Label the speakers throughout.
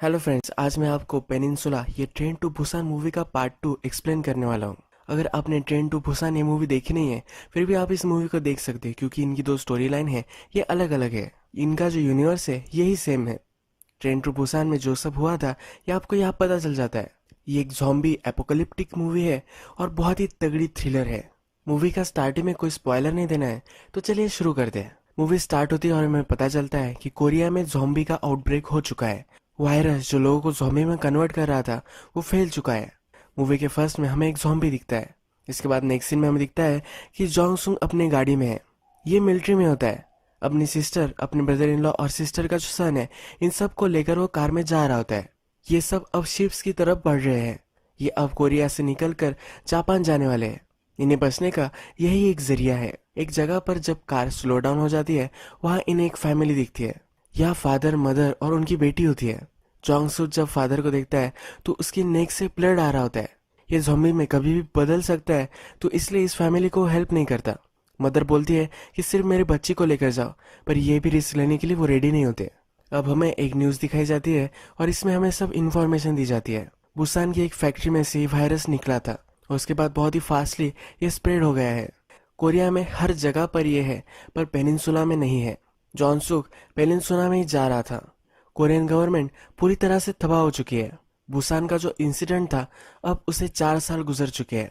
Speaker 1: Hello friends, आज मैं आपको पेनिनसुला ये ट्रेन टू बुसान मूवी का पार्ट 2 एक्सप्लेन करने वाला हूँ। अगर आपने ट्रेन टू बुसान ये मूवी देखी नहीं है, फिर भी आप इस मूवी को देख सकते हैं क्योंकि इनकी दो स्टोरी लाइन है, ये अलग अलग है। इनका जो यूनिवर्स है यही सेम है। ट्रेन टू बुसान में जो सब हुआ था ये आपको यहाँ पता चल जाता है। ये एक जॉम्बी एपोकलिप्टिक मूवी है और बहुत ही तगड़ी थ्रिलर है। मूवी का स्टार्टिंग में कोई स्पॉइलर नहीं देना है, तो चलिए शुरू करते हैं। मूवी स्टार्ट होती है और हमें पता चलता है कि कोरिया में जॉम्बी का आउटब्रेक हो चुका है। वायरस जो लोगों को ज़ॉम्बी में कन्वर्ट कर रहा था वो फैल चुका है। मूवी के फर्स्ट में हमें एक ज़ॉम्बी दिखता है। इसके बाद नेक्स्ट सीन में हमें दिखता है कि जोंग सुंग अपने गाड़ी में है। ये मिलिट्री में होता है। अपनी सिस्टर, अपने ब्रदर इन लॉ और सिस्टर का जो सन है, इन सब को लेकर वो कार में जा रहा होता है। ये सब अब शिप्स की तरफ बढ़ रहे हैं। ये अब कोरिया से निकल कर जापान जाने वाले हैं। इन्हें बचने का यही एक जरिया है। एक जगह पर जब कार स्लो डाउन हो जाती है, वहाँ इन्हें एक फैमिली दिखती है। यह फादर, मदर और उनकी बेटी होती है। जोंग सुक जब फादर को देखता है तो उसकी नेक से ब्लड आ रहा होता है। ये ज़ॉम्बी में कभी भी बदल सकता है, तो इसलिए इस फैमिली को हेल्प नहीं करता। मदर बोलती है कि सिर्फ मेरे बच्ची को लेकर जाओ, पर ये भी रिस्क लेने के लिए वो रेडी नहीं होते। अब हमें एक न्यूज़ दिखाई जाती है और इसमें हमें सब इन्फॉर्मेशन दी जाती है। बुसान की एक फैक्ट्री में से वायरस निकला था और उसके बाद बहुत ही फास्टली ये स्प्रेड हो गया है। कोरिया में हर जगह पर यह है, पर पेनिनसुला में नहीं है। जॉन सुक पेनिनसुला में ही जा रहा था। कोरियन गवर्नमेंट पूरी तरह से तबाह हो चुकी है। बुसान का जो इंसिडेंट था, अब उसे 4 साल गुजर चुके हैं।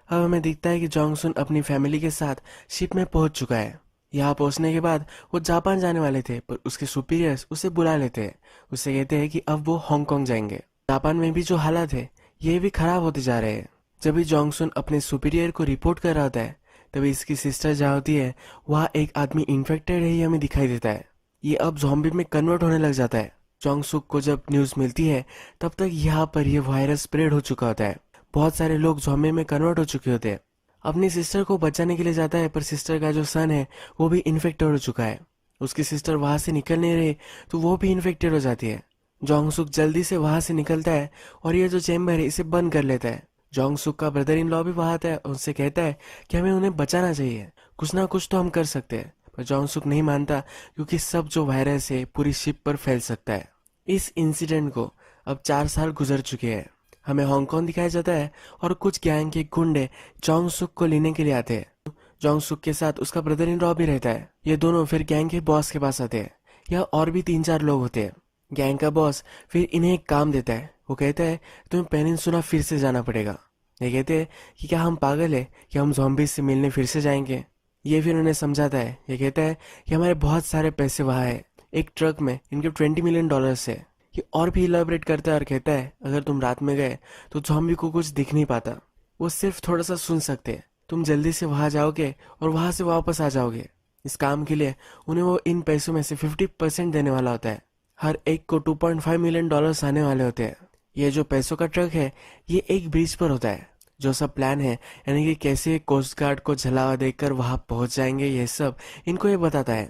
Speaker 1: अब हमें दिखता है कि जोंग सुन अपनी फैमिली के साथ शिप में पहुंच चुका है। यहाँ पहुंचने के बाद वो जापान जाने वाले थे, पर उसके सुपीरियर्स उसे बुला लेते हैं। उसे कहते हैं कि अब वो हांगकांग जाएंगे। जापान में भी जो हालात है ये भी खराब होते जा रहे हैं। जब भी जोंग सुन अपने सुपीरियर को रिपोर्ट कर रहा होता है, तभी इसकी सिस्टर जहाँ होती है वहाँ एक आदमी इन्फेक्टेड है ये हमें दिखाई देता है। ये अब ज़ॉम्बी में कन्वर्ट होने लग जाता है। जोंग सुक को जब न्यूज़ मिलती है, तब तक यहाँ पर यह वायरस स्प्रेड हो चुका होता है। बहुत सारे लोग ज़ॉम्बी में कन्वर्ट हो चुके होते हैं। अपनी सिस्टर को बचाने के लिए जाता है, पर सिस्टर का जो सन है वो भी इन्फेक्टेड हो चुका है। उसकी सिस्टर वहां से निकल नहीं रही, तो वो भी इन्फेक्टेड हो जाती है। जोंग सुक जल्दी से वहां से निकलता है और ये जो चेम्बर है इसे बंद कर लेता है। जोंग सुक का ब्रदर इन लॉ भी वहां आता है और उससे कहता है कि हमें उन्हें बचाना चाहिए, कुछ ना कुछ तो हम कर सकते हैं। पर जोंग सुक नहीं मानता, क्योंकि सब जो वायरस है पूरी शिप पर फैल सकता है। इस इंसिडेंट को अब 4 साल गुजर चुके हैं। हमें हांगकांग दिखाया जाता है और कुछ गैंग के गुंडे जोंग सुक को लेने के लिए आते हैं। जोंग सुक के साथ उसका ब्रदर इन लॉ भी रहता है। ये दोनों फिर गैंग के बॉस के पास आते हैं। यहाँ और भी 3-4 लोग होते हैं। गैंग का बॉस फिर इन्हें एक काम देता है। वो कहता है तुम्हें पेनिनसुला फिर से जाना पड़ेगा। ये कहते हैं कि क्या हम पागल है कि हम ज़ॉम्बीज से मिलने फिर से जाएंगे। ये फिर उन्हें समझाता है। ये कहता है कि हमारे बहुत सारे पैसे वहाँ है, एक ट्रक में इनके $20 मिलियन है। ये और भी इलाबरेट करता है और कहता है अगर तुम रात में गए तो ज़ॉम्बी को कुछ दिख नहीं पाता, वो सिर्फ थोड़ा सा सुन सकते हैं। तुम जल्दी से वहाँ जाओगे और वहाँ से वापस आ जाओगे। इस काम के लिए उन्हें वो इन पैसों में से 50% देने वाला होता है। हर एक को $2.5 मिलियन आने वाले होते हैं। ये जो पैसों का ट्रक है ये एक ब्रिज पर होता है। जो सब प्लान है, यानी कि कैसे कोस्ट गार्ड को जलावा देकर वहां पहुंच जाएंगे, ये सब इनको ये बताता है।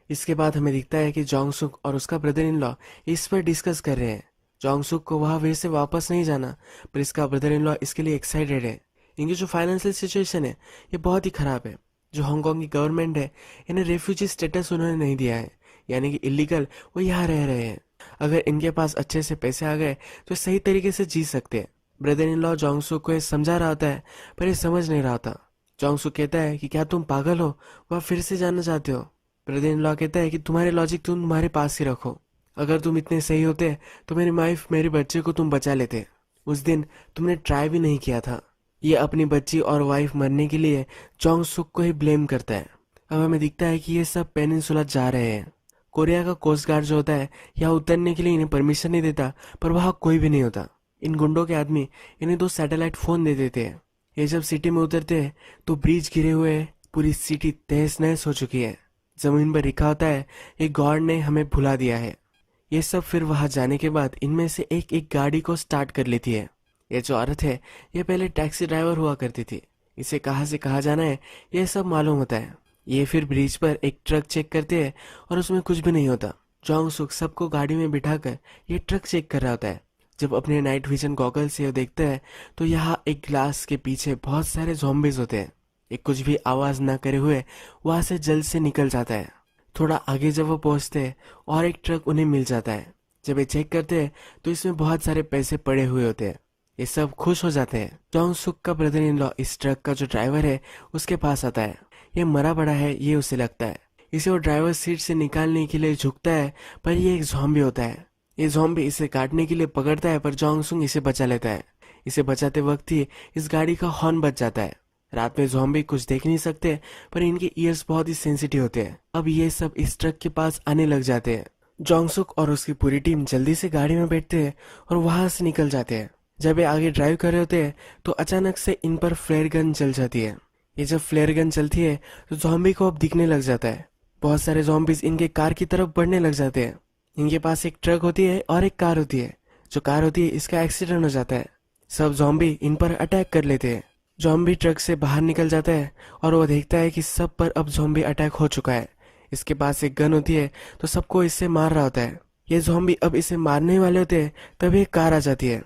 Speaker 1: इसके बाद हमें दिखता है कि जोंग सुक और उसका ब्रदर इन लॉ इस पर डिस्कस कर रहे हैं। जोंग सुक को वहां वे से वापस नहीं जाना, पर इसका ब्रदर इन लॉ इसके लिए एक्साइटेड है। इनकी जो फाइनेंशियल सिचुएशन है ये बहुत ही खराब है। जो हांगकांग की गवर्नमेंट है, इन्हें रेफ्यूजी स्टेटस उन्होंने नहीं दिया है, यानी कि इलीगल वो यहाँ रह रहे हैं। अगर इनके पास अच्छे से पैसे आ गए तो सही तरीके से जी सकते हैं। ब्रदर इन लॉ जोंग सुक को ये समझा रहा होता है, पर ये समझ नहीं रहा था। जोंग सुक कहता है कि क्या तुम पागल हो, वह फिर से जाना चाहते हो। ब्रदर इन लॉ कहता है कि तुम्हारे लॉजिक तुम तुम्हारे पास ही रखो। अगर तुम इतने सही होते तो मेरी वाइफ, मेरे बच्चे को तुम बचा लेते। उस दिन तुमने ट्राई भी नहीं किया था। ये अपनी बच्ची और वाइफ मरने के लिए जोंग सुक को ही ब्लेम करता है। अब हमें दिखता है कि ये सब पेनिनसुला जा रहे हैं। कोरिया का कोस्ट गार्ड जो होता है यहाँ उतरने के लिए इन्हें परमिशन नहीं देता, पर वहाँ कोई भी नहीं होता। इन गुंडों के आदमी इन्हें 2 सैटेलाइट फोन दे देते हैं। ये जब सिटी में उतरते हैं तो ब्रिज गिरे हुए हैं, पूरी सिटी तहस नहस हो चुकी है। जमीन पर लिखा होता है ये गॉड ने हमें भुला दिया है। ये सब फिर वहां जाने के बाद इनमें से एक एक गाड़ी को स्टार्ट कर लेती है। ये जो औरत है ये पहले टैक्सी ड्राइवर हुआ करती थी। इसे कहाँ से कहाँ जाना है ये सब मालूम होता है। ये फिर ब्रिज पर एक ट्रक चेक करते हैं और उसमें कुछ भी नहीं होता। जोंग सुक सबको गाड़ी में बिठाकर ये ट्रक चेक कर रहा होता है। जब अपने नाइट विजन गॉगल से वो देखता है तो यहाँ एक ग्लास के पीछे बहुत सारे ज़ॉम्बीज होते हैं। एक कुछ भी आवाज ना करे हुए वहां से जल्द से निकल जाता है। थोड़ा आगे जब वो पहुंचते हैं और एक ट्रक उन्हें मिल जाता है। जब ये चेक करते हैं तो इसमें बहुत सारे पैसे पड़े हुए होते हैं। ये सब खुश हो जाते हैं। जॉन्ग सुक का ब्रदर इन लॉ इस ट्रक का जो ड्राइवर है उसके पास आता है। ये मरा पड़ा है ये उसे लगता है। इसे वो ड्राइवर सीट से निकालने के लिए झुकता है, पर ये एक ज़ॉम्बी होता है। ये ज़ॉम्बी इसे काटने के लिए पकड़ता है, पर जॉन्ग सुक इसे बचा लेता है। इसे बचाते वक्त ही इस गाड़ी का हॉर्न बज जाता है। रात में ज़ॉम्बी कुछ देख नहीं सकते, पर इनके ईयर्स बहुत ही सेंसिटिव होते हैं। अब ये सब इस ट्रक के पास आने लग जाते हैं। जॉन्ग सुक और उसकी पूरी टीम जल्दी से गाड़ी में बैठते हैं और वहां से निकल जाते हैं। जब ये आगे ड्राइव कर रहे होते हैं तो अचानक से इन पर फ्लेयर गन चल जाती है। ये जब फ्लेयर गन चलती है तो ज़ॉम्बी को अब दिखने लग जाता है। बहुत सारे ज़ॉम्बीज इनके कार की तरफ बढ़ने लग जाते हैं। इनके पास एक ट्रक होती है और एक कार होती है। जो कार होती है इसका एक्सीडेंट हो जाता है। सब ज़ॉम्बी इन पर अटैक कर लेते हैं। ज़ॉम्बी ट्रक से बाहर निकल जाता है और वो देखता है कि सब पर अब ज़ॉम्बी अटैक हो चुका है। इसके पास एक गन होती है तो सबको इससे मार रहा होता है। ये ज़ॉम्बी अब इसे मारने वाले होते हैं, तभी एक कार आ जाती है।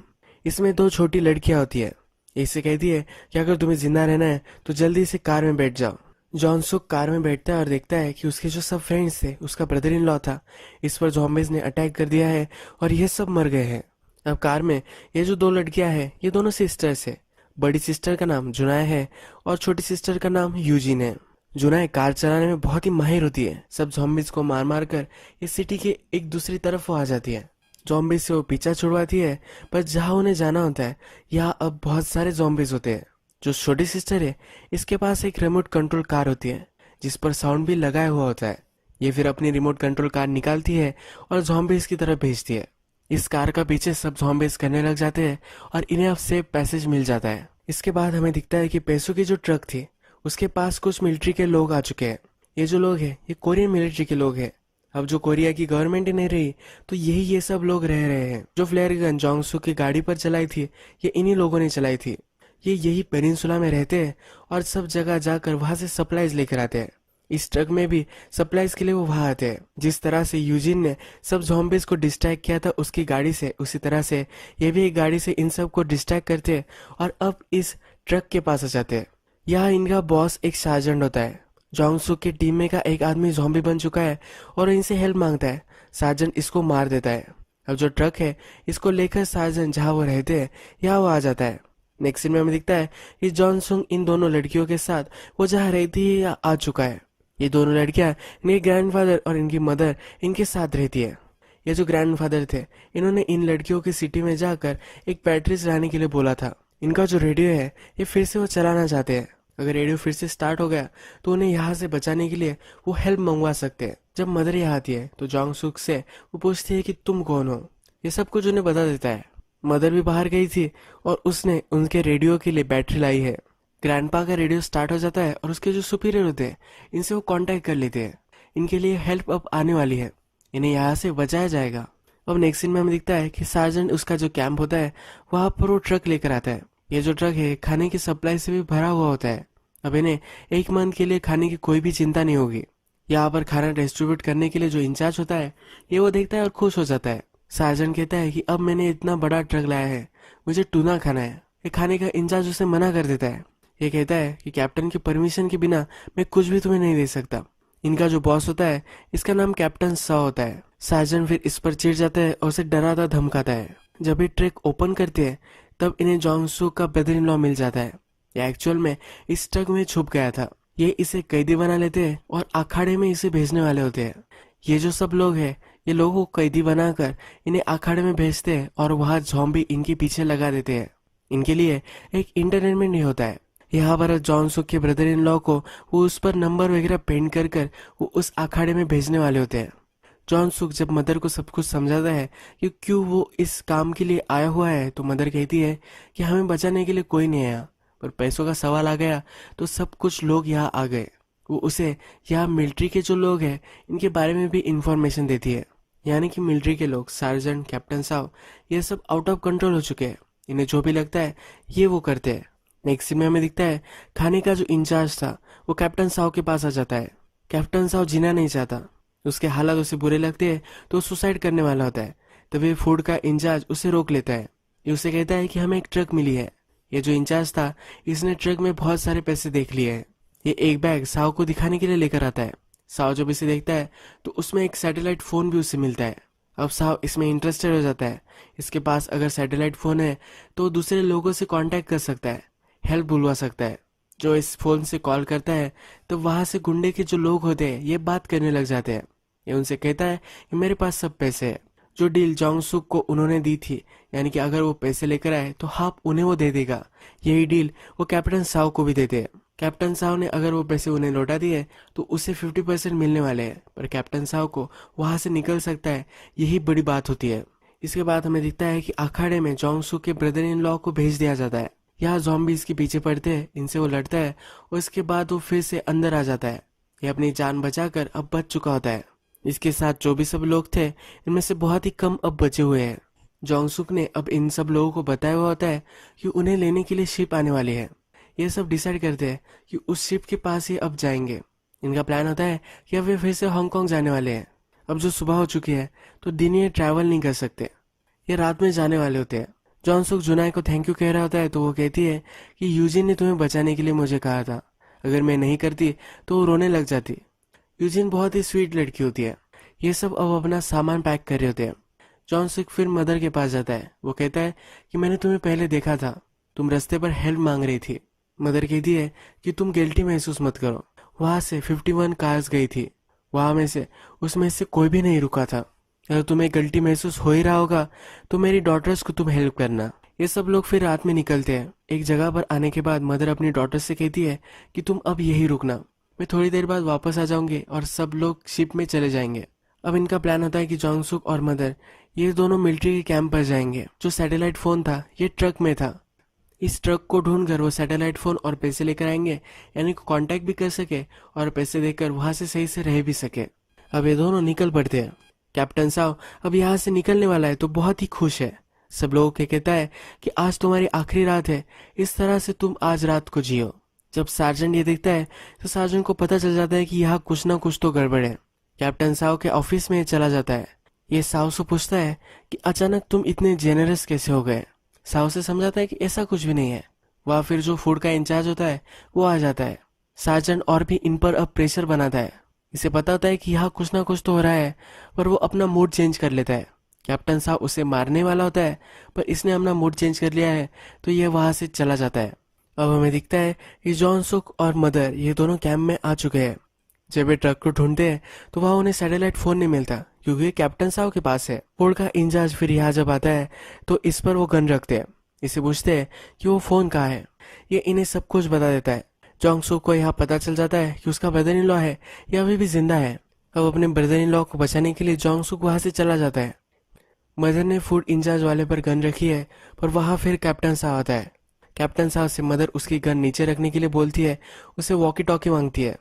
Speaker 1: इसमें दो छोटी लड़कियां होती है। इससे कहती है कि अगर तुम्हें जिंदा रहना है तो जल्दी से कार में बैठ जाओ। जॉन सुक कार में बैठता है और देखता है कि उसके जो सब फ्रेंड्स थे, उसका ब्रदर इन लॉ था, इस पर ज़ॉम्बीज ने अटैक कर दिया है और ये सब मर गए हैं। अब कार में ये जो दो लड़कियां हैं ये दोनों सिस्टर्स है। बड़ी सिस्टर का नाम जुनाय है और छोटी सिस्टर का नाम यूजिन है। जुनाय कार चलाने में बहुत ही माहिर होती है। सब ज़ॉम्बीज को मार मार कर इस सिटी के एक दूसरी तरफ वो आ जाती है। ज़ॉम्बीज से वो पीछा छुड़वाती है, पर जहाँ उन्हें जाना होता है यहाँ अब बहुत सारे ज़ॉम्बीज होते हैं। जो छोटी सिस्टर है इसके पास एक रिमोट कंट्रोल कार होती है जिस पर साउंड भी लगाया हुआ होता है। ये फिर अपनी रिमोट कंट्रोल कार निकालती है और ज़ॉम्बीज की तरफ भेजती है। इस कार का पीछे सब ज़ॉम्बीज करने लग जाते हैं और इन्हें अब सेफ पैसेज मिल जाता है। इसके बाद हमें दिखता है कि पैसों की जो ट्रक थी उसके पास कुछ मिलिट्री के लोग आ चुके हैं। ये जो लोग हैं ये कोरियन मिलिट्री के लोग हैं। अब जो कोरिया की गवर्नमेंट ही नहीं रही तो यही ये सब लोग रह रहे हैं। जो फ्लेयर गन जॉन्ग सुक की गाड़ी पर चलाई थी ये इन्हीं लोगों ने चलाई थी। ये यही पेनिनसुला में रहते हैं और सब जगह जाकर वहां से सप्लाईज लेकर आते हैं। इस ट्रक में भी सप्लाईज के लिए वो वहां आते हैं। जिस तरह से यूजिन ने सब ज़ॉम्बीज को डिस्ट्रैक्ट किया था उसकी गाड़ी से, उसी तरह से ये भी एक गाड़ी से इन सब को डिस्ट्रैक्ट करते हैं और अब इस ट्रक के पास आ जाते हैं। यहाँ इनका बॉस एक सार्जेंट होता है। जॉन्ग सुक की टीम में का एक आदमी ज़ॉम्बी बन चुका है और इनसे हेल्प मांगता है। सार्जेंट इसको मार देता है। अब जो ट्रक है इसको लेकर सार्जेंट जहाँ वो रहते हैं यहाँ वो आ जाता है। नेक्स्ट सीन में हमें दिखता है कि जॉन्ग सुक इन दोनों लड़कियों के साथ वो जहाँ रहती है यहाँ आ चुका है। ये दोनों लड़कियां इनके ग्रैंडफादर और इनकी मदर इनके साथ रहती है। ये जो ग्रैंडफादर थे इन्होंने इन लड़कियों की सिटी में जाकर एक बैटरीज लाने के लिए बोला था। इनका जो रेडियो है ये फिर से वो चलाना चाहते हैं। अगर रेडियो फिर से स्टार्ट हो गया तो उन्हें यहाँ से बचाने के लिए वो हेल्प मंगवा सकते हैं। जब मदर यहाँ आती है तो जॉन्ग सुक से वो पूछती है कि तुम कौन हो। ये सब कुछ उन्हें बता देता है। मदर भी बाहर गई थी और उसने उनके रेडियो के लिए बैटरी लाई है। ग्रैंडपा का रेडियो स्टार्ट हो जाता है और उसके जो सुपीरियर होते हैं इनसे वो कांटेक्ट कर लेते हैं। इनके लिए हेल्प अब आने वाली है, इन्हें यहाँ से बचाया जाएगा। अब नेक्स्ट सीन में हमें दिखता है कि सार्जेंट उसका जो कैंप होता है वहां पर वो ट्रक लेकर आता है। ये जो ट्रक है खाने की सप्लाई से भी भरा हुआ होता है। अब इन्हें एक मंथ के लिए खाने की कोई भी चिंता नहीं होगी। यहाँ पर खाना डिस्ट्रीब्यूट करने के लिए जो इंचार्ज होता है ये वो देखता है और खुश हो जाता है। सार्जेंट कहता है कि अब मैंने इतना बड़ा ट्रक लाया है, मुझे टूना खाना है। ये खाने का इंचार्ज उसे मना कर देता है। ये कहता है कि कैप्टन की परमिशन के बिना मैं कुछ भी तुम्हें नहीं दे सकता। इनका जो बॉस होता है इसका नाम कैप्टन सा होता है। सार्जेंट फिर इस पर चिढ़ जाता है और उसे डराता धमकाता है। जब ये ट्रक ओपन करते हैं तब इन्हें जॉन्ग सुक का ब्रदर इन लॉ मिल जाता है। ये एक्चुअल में इस ट्रक में छुप गया था। ये इसे कैदी बना लेते हैं और अखाड़े में इसे भेजने वाले होते हैं। ये जो सब लोग हैं ये लोगों को कैदी बनाकर इन्हें अखाड़े में भेजते हैं और वहाँ ज़ॉम्बी इनके पीछे लगा देते हैं। इनके लिए एक इंटरटेनमेंट नहीं होता है। यहाँ पर जॉन्ग सुक के ब्रदर इन लॉ को वो उस पर नंबर वगैरह पेंट कर कर वो उस अखाड़े में भेजने वाले होते हैं। जॉन्ग सुक जब मदर को सब कुछ समझाता है कि क्यों वो इस काम के लिए आया हुआ है तो मदर कहती है कि हमें बचाने के लिए कोई नहीं आया, पर पैसों का सवाल आ गया तो सब कुछ लोग यहाँ आ गए। वो उसे यहाँ मिलिट्री के जो लोग हैं इनके बारे में भी इंफॉर्मेशन देती है। यानी कि मिलिट्री के लोग, सार्जेंट, कैप्टन साहब, ये सब आउट ऑफ कंट्रोल हो चुके हैं। इन्हें जो भी लगता है ये वो करते हैं। नेक्स्ट सीन में हमें दिखता है खाने का जो इंचार्ज था वो कैप्टन साहब के पास आ जाता है। कैप्टन साहब जीना नहीं चाहता, उसके हालात उसे बुरे लगते हैं तो सुसाइड करने वाला होता है। तभी फूड का इंचार्ज उसे रोक लेता है। ये उसे कहता है कि हमें एक ट्रक मिली है। ये जो इंचार्ज था इसने ट्रक में बहुत सारे पैसे देख लिए हैं। ये एक बैग साव को दिखाने के लिए लेकर आता है। साव जब इसे देखता है तो उसमें एक सैटेलाइट फोन भी उसे मिलता है। अब साव इसमें इंटरेस्टेड हो जाता है। इसके पास अगर सैटेलाइट फ़ोन है तो वो दूसरे लोगों से कांटेक्ट कर सकता है, हेल्प बुलवा सकता है। जो इस फ़ोन से कॉल करता है तो वहाँ से गुंडे के जो लोग होते हैं ये बात करने लग जाते हैं। ये उनसे कहता है कि मेरे पास सब पैसे है। जो डील जोंग सुक को उन्होंने दी थी, यानी कि अगर वो पैसे लेकर आए तो हाफ उन्हें वो दे देगा, यही डील वो कैप्टन साव को भी देते हैं। कैप्टन साव ने अगर वो पैसे उन्हें लौटा दिए तो उसे 50% मिलने वाले हैं, पर कैप्टन साव को वहां से निकल सकता है, यही बड़ी बात होती है। इसके बाद हमें दिखता है कि अखाड़े में जोंग सुक के ब्रदर इन लॉ को भेज दिया जाता है। यहाँ जॉम्बीज के पीछे पड़ते हैं, इनसे वो लड़ता है और इसके बाद वो फिर से अंदर आ जाता है। ये अपनी जान बचाकर अब बच चुका होता है। इसके साथ जो भी सब लोग थे इनमें से बहुत ही कम अब बचे हुए हैं। जोंगसुक ने अब इन सब लोगों को बताया हुआ होता है कि उन्हें लेने के लिए शिप आने वाली है। ये सब डिसाइड करते हैं कि उस शिप के पास ही अब जाएंगे। इनका प्लान होता है कि अब वे फिर से हांगकांग जाने वाले हैं। अब जो सुबह हो चुकी है तो दिन ये ट्रैवल नहीं कर सकते, ये रात में जाने वाले होते हैं। जॉनसुक जुनाई को थैंक यू कह रहा होता है तो वो कहती है कि यूजिन ने तुम्हें बचाने के लिए मुझे कहा था, अगर मैं नहीं करती तो वो रोने लग जाती। यूजिन बहुत ही स्वीट लड़की होती है। ये सब अब अपना सामान पैक कर रहे होते हैं। जॉनसुक फिर मदर के पास जाता है। वो कहता है कि मैंने तुम्हें पहले देखा था, तुम रास्ते पर हेल्प मांग रही थी। मदर कहती है कि तुम गिल्टी महसूस मत करो, वहां से 51 कार्स गई थी, वहां में से उसमें से कोई भी नहीं रुका था। अगर तुम्हें गिल्टी महसूस हो ही रहा होगा तो मेरी डॉटर्स को तुम हेल्प करना। ये सब लोग फिर रात में निकलते हैं। एक जगह पर आने के बाद मदर अपनी डॉटर से कहती है कि तुम अब यही रुकना, मैं थोड़ी देर बाद वापस आ जाऊंगी और सब लोग शिप में चले जाएंगे। अब इनका प्लान होता है कि जोंगसुक और मदर ये दोनों मिलिट्री के कैंप पर जाएंगे। जो सैटेलाइट फोन था ये ट्रक में था। इस ट्रक को ढूंढकर वो सैटेलाइट फोन और पैसे लेकर आएंगे, यानी को कांटेक्ट भी कर सके और पैसे देकर वहां से सही से रह भी सके। अब ये दोनों निकल पड़ते हैं। कैप्टन साव अब यहाँ से निकलने वाला है तो बहुत ही खुश है। सब लोगों के कहता है कि आज तुम्हारी आखिरी रात है, इस तरह से तुम आज रात को जियो। जब सार्जेंट ये देखता है तो सार्जेंट को पता चल जाता है कि यहाँ कुछ ना कुछ तो गड़बड़ है। कैप्टन साव के ऑफिस में चला जाता है। ये साव से पूछता है कि अचानक तुम इतने जेनरस कैसे हो गए। साव से समझाता है कि ऐसा कुछ भी नहीं है। वह फिर जो फूड का इंचार्ज होता है वो आ जाता है। सार्जेंट और भी इन पर अब प्रेशर बनाता है। इसे पता होता है कि यहाँ कुछ ना कुछ तो हो रहा है, पर वो अपना मूड चेंज कर लेता है। कैप्टन साहब उसे मारने वाला होता है, पर इसने अपना मूड चेंज कर लिया है तो ये वहां से चला जाता है। अब हमें दिखता है कि जॉनसुक और मदर ये दोनों कैंप में आ चुके हैं। जब ये ट्रक को ढूंढते हैं तो वहां उन्हें सैटेलाइट फोन नहीं मिलता, क्योंकि ये कैप्टन साहब के पास है। फूड का इंचार्ज फिर यहाँ जब आता है तो इस पर वो गन रखते हैं। इसे पूछते हैं कि वो फोन कहाँ है। ये इन्हें सब कुछ बता देता है। जोंगसुक को यहाँ पता चल जाता है कि उसका ब्रदर इन लॉ है, यह अभी भी जिंदा है। अब अपने ब्रदर इन लॉ को बचाने के लिए जोंगसुक वहां से चला जाता है। मदर ने फूड इंचार्ज वाले पर गन रखी है, पर वहां फिर कैप्टन साहब आता है। कैप्टन साहब से मदर उसकी गन नीचे रखने के लिए बोलती है, उसे वॉकी टॉकी मांगती है।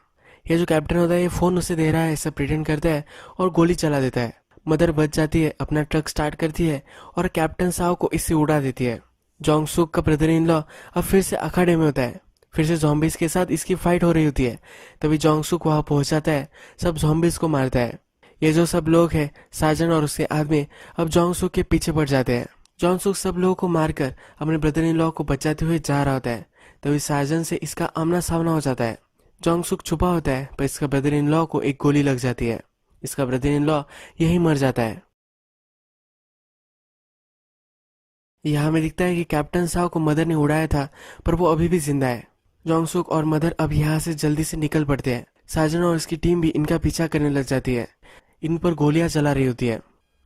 Speaker 1: ये जो कैप्टन होता है ये फोन उसे दे रहा है, सब प्रिटेंड करता है और गोली चला देता है। मदर बच जाती है, अपना ट्रक स्टार्ट करती है और कैप्टन साहब को इससे उड़ा देती है। जोंगसुक का ब्रदर इन लॉ अब फिर से अखाड़े में होता है। फिर से ज़ॉम्बीज के साथ इसकी फाइट हो रही होती है। तभी जोंगसुक वहां पहुंच जाता है, सब ज़ॉम्बीज को मारता है। ये जो सब लोग हैं, साजन और उसके आदमी अब जोंगसुक के पीछे पड़ जाते हैं। जोंगसुक सब लोगों को मारकर अपने ब्रदर इन लॉ को बचाते हुए जा रहा होता है। तभी साजन से इसका आमना सामना हो जाता है। जोंगसुक छुपा होता है, पर इसका ब्रदर इन लॉ को एक गोली लग जाती है। इसका ब्रदर इन लॉ यही मर जाता है। यहाँ में दिखता है कि कैप्टन साहब को मदर ने उड़ाया था, पर वो अभी भी जिंदा है। जोंगसुक और मदर अब यहाँ से जल्दी से निकल पड़ते हैं। साजन और इसकी टीम भी इनका पीछा करने लग जाती है। इन पर गोलियां चला रही होती है।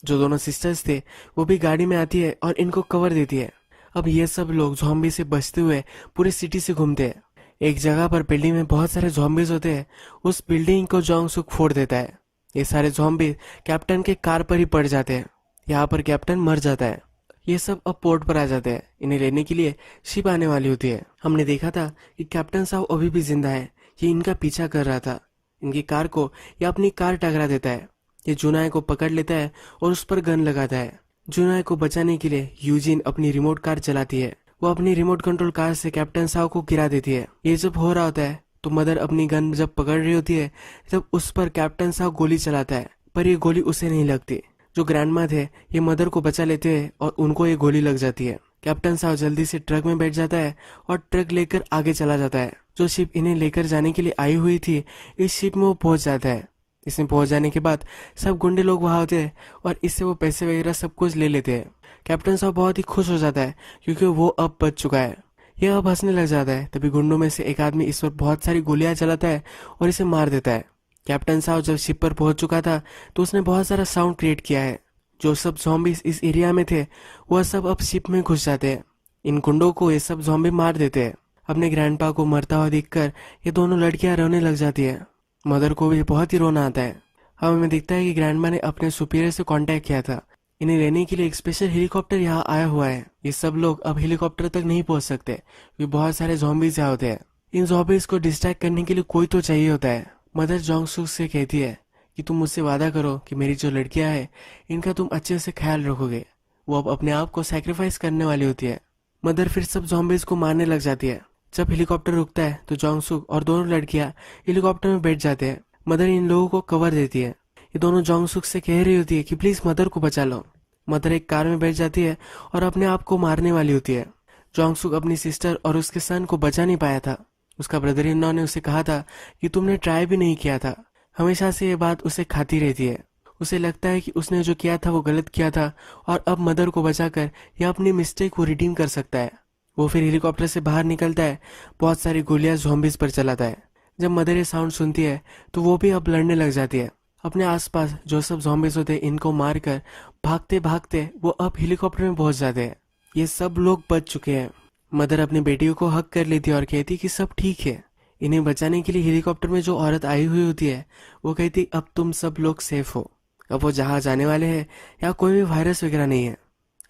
Speaker 1: जो दोनों सिस्टर्स थे वो भी गाड़ी में आती है और इनको कवर देती है। अब ये सब लोग ज़ॉम्बी से बचते हुए पूरी सिटी से घूमते हैं। एक जगह पर बिल्डिंग में बहुत सारे ज़ॉम्बीज होते हैं। उस बिल्डिंग को जोंगसुक फोड़ देता है। ये सारे ज़ॉम्बी कैप्टन के कार पर ही पड़ जाते हैं। यहाँ पर कैप्टन मर जाता है। ये सब अब पोर्ट पर आ जाते हैं। इन्हें लेने के लिए शिप आने वाली होती है। हमने देखा था कि कैप्टन साहब अभी भी जिंदा है। ये इनका पीछा कर रहा था। इनकी कार को ये अपनी कार टकरा देता है। ये जुनाई को पकड़ लेता है और उस पर गन लगाता है। जुनाई को बचाने के लिए यूजिन अपनी रिमोट कार चलाती है। वो अपनी रिमोट कंट्रोल कार से कैप्टन साहब को गिरा देती है। ये जब हो रहा होता है तो मदर अपनी गन जब पकड़ रही होती है तब उस पर कैप्टन साहब गोली चलाता है, पर ये गोली उसे नहीं लगती। जो ग्रैंडमा थे ये मदर को बचा लेते हैं और उनको ये गोली लग जाती है। कैप्टन साहब जल्दी से ट्रक में बैठ जाता है और ट्रक लेकर आगे चला जाता है। जो शिप इन्हें लेकर जाने के लिए आई हुई थी इस शिप में वो पहुंच जाता है। इसमें पहुंच जाने के बाद सब गुंडे लोग वहां होते हैं और इससे वो पैसे वगैरह सब कुछ ले लेते हैं। कैप्टन साहब बहुत ही खुश हो जाता है क्योंकि वो अब बच चुका है। यह अब हंसने लग जाता है। तभी गुंडों में से एक आदमी इस पर बहुत सारी गोलियां चलाता है और इसे मार देता है। कैप्टन साहब जब शिप पर पहुंच चुका था तो उसने बहुत सारा साउंड क्रिएट किया है। जो सब ज़ॉम्बीज इस एरिया में थे वह सब अब शिप में घुस जाते हैं। इन गुंडों को ये सब ज़ॉम्बी मार देते हैं। अपने ग्रैंडपा को मरता हुआ देखकर ये दोनों लड़कियां रोने लग जाती है। मदर को भी बहुत ही रोना आता है। अब हमें दिखता है कि ग्रैंडमा ने अपने सुपीरियर से कांटेक्ट किया था। इन्हें लेने के लिए एक स्पेशल हेलीकॉप्टर यहाँ आया हुआ है। ये सब लोग अब हेलीकॉप्टर तक नहीं पहुंच सकते क्योंकि बहुत सारे ज़ॉम्बीज यहाँ होते हैं। इन ज़ॉम्बीज को डिस्ट्रैक्ट करने के लिए कोई तो चाहिए होता है। मदर जोंगसुक से कहती है कि तुम मुझसे वादा करो कि मेरी जो लड़कियां हैं इनका तुम अच्छे से ख्याल रखोगे। वो अब अपने आप को सैक्रिफाइस करने वाली होती है। मदर फिर सब ज़ॉम्बीज को मारने लग जाती है। जब हेलीकॉप्टर रुकता है तो जोंगसुक और दोनों लड़कियां हेलीकॉप्टर में बैठ जाते हैं। मदर इन लोगों को कवर देती है। ये दोनों जोंगसुक से कह रही होती है कि प्लीज मदर को बचा लो। मदर एक कार में बैठ जाती है और अपने आप को मारने वाली होती है। जोंगसुक अपनी सिस्टर और उसके सन को बचा नहीं पाया था। उसका ब्रदर इन लॉ ने उसे कहा था कि तुमने ट्राई भी नहीं किया था। हमेशा से ये बात उसे खाती रहती है। उसे लगता है कि उसने जो किया था वो गलत किया था और अब मदर को बचाकर यह अपनी मिस्टेक को रिडीम कर सकता है। वो फिर हेलीकॉप्टर से बाहर निकलता है। बहुत सारी गोलियां ज़ॉम्बीज पर चलाता है। जब मदर ये साउंड सुनती है तो वो भी अब लड़ने लग जाती है। अपने आसपास जो सब ज़ॉम्बीज होते हैं इनको मारकर भागते भागते वो अब हेलीकॉप्टर में पहुंच जाते हैं। ये सब लोग बच चुके हैं। मदर अपनी बेटियों को हक कर लेती है और कहती कि सब ठीक है। इन्हें बचाने के लिए हेलीकॉप्टर में जो औरत आई हुई होती है वो कहती अब तुम सब लोग सेफ हो। अब वो जहाँ जाने वाले हैं यहाँ कोई भी वायरस वगैरह नहीं है।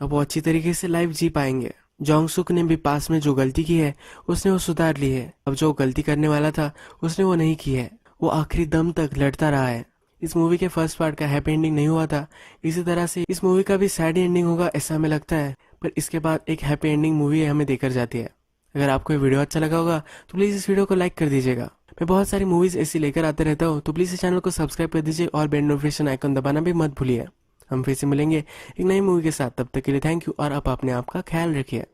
Speaker 1: अब वो अच्छी तरीके से लाइफ जी पाएंगे। जोंगसुक ने भी पास में जो गलती की है उसने वो सुधार ली है। अब जो गलती करने वाला था उसने वो नहीं की है। वो आखिरी दम तक लड़ता रहा है। इस मूवी के फर्स्ट पार्ट का हैप्पी एंडिंग नहीं हुआ था। इसी तरह से इस मूवी का भी सैड एंडिंग होगा ऐसा हमें लगता है। पर इसके बाद एक हैप्पी एंडिंग मूवी हमें देकर जाती है। अगर आपको ये वीडियो अच्छा लगा होगा तो प्लीज़ इस वीडियो को लाइक कर दीजिएगा। मैं बहुत सारी मूवीज ऐसी लेकर आते रहता हूँ तो प्लीज़ इस चैनल को सब्सक्राइब कर दीजिए और बेल नोटिफिकेशन आइकन दबाना भी मत भूलिए। हम फिर से मिलेंगे एक नई मूवी के साथ। तब तक के लिए थैंक यू और आप अपने आप का ख्याल रखिए।